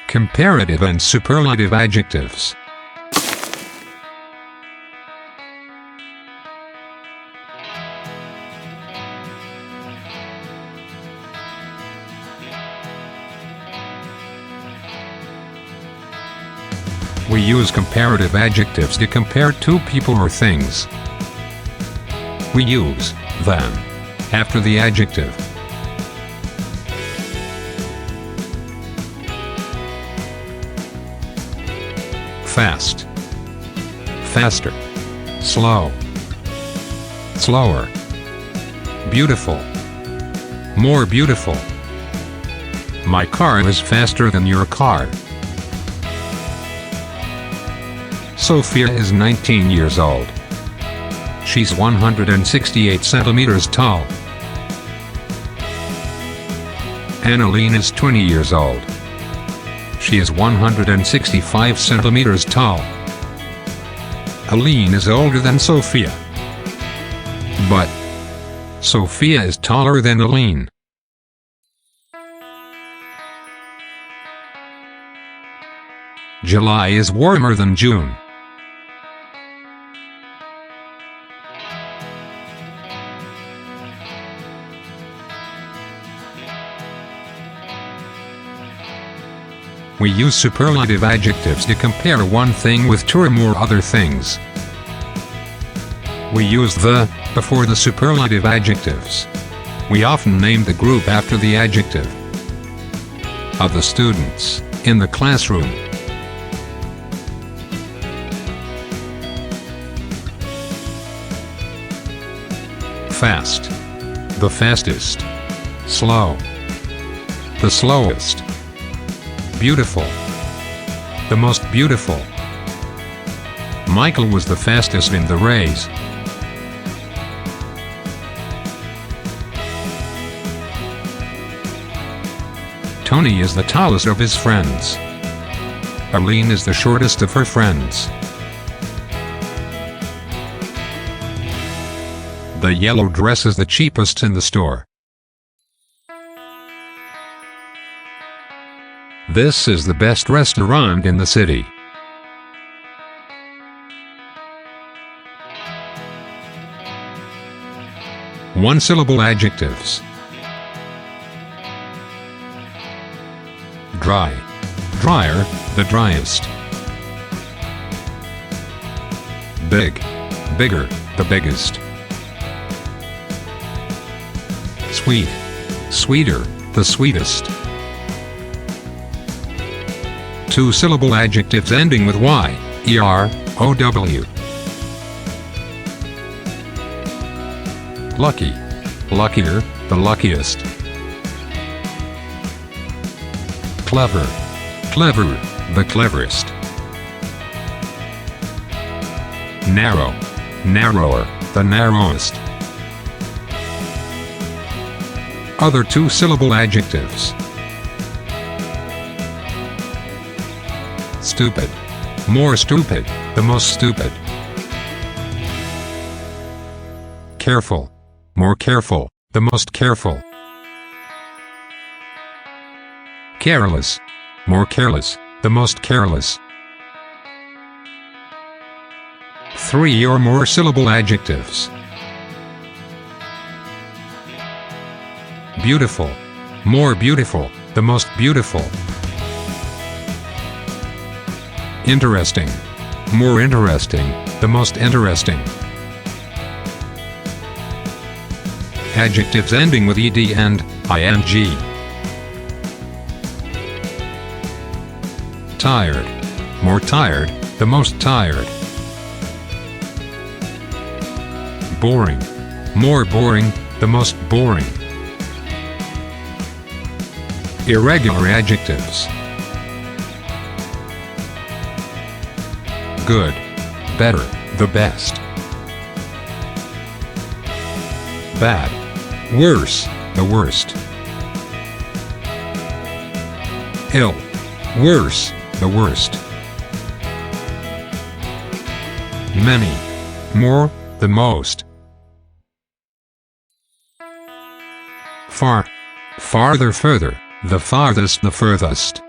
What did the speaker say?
Comparative and superlative adjectives. We use comparative adjectives to compare two people or things. We use them after the adjective. Fast, faster, slow, slower, beautiful, more beautiful. My car is faster than your car. Sophia is 19 years old. She's 168 centimeters tall. Annalene is 20 years old. She is 165 centimeters tall. Aline is older than Sophia. But Sophia is taller than Aline. July is warmer than June. We use superlative adjectives to compare one thing with two or more other things. We use the before the superlative adjectives. We often name the group after the adjective of the students in the classroom. Fast, the fastest. Slow, the slowest. Beautiful, the most beautiful. Michael was the fastest in the race. Tony is the tallest of his friends. Aline is the shortest of her friends. The yellow dress is the cheapest in the store. This is the best restaurant in the city. One-syllable adjectives. Dry, drier, the driest. Big, bigger, the biggest. Sweet, sweeter, the sweetest. Two-syllable adjectives ending with y, er, ow. Lucky, luckier, the luckiest. Clever, cleverer, the cleverest. Narrow, narrower, the narrowest. Other two-syllable adjectives. Stupid, more stupid, the most stupid. Careful, more careful, the most careful. Careless, more careless, the most careless. Three or more syllable adjectives. Beautiful, more beautiful, the most beautiful. Interesting, more interesting, the most interesting. Adjectives ending with ed and ing. Tired, more tired, the most tired. Boring, more boring, the most boring. Irregular adjectives. Good, better, the best. Bad, worse, the worst. Ill, worse, the worst. Many, more, the most. Far, farther, further, The farthest, the furthest.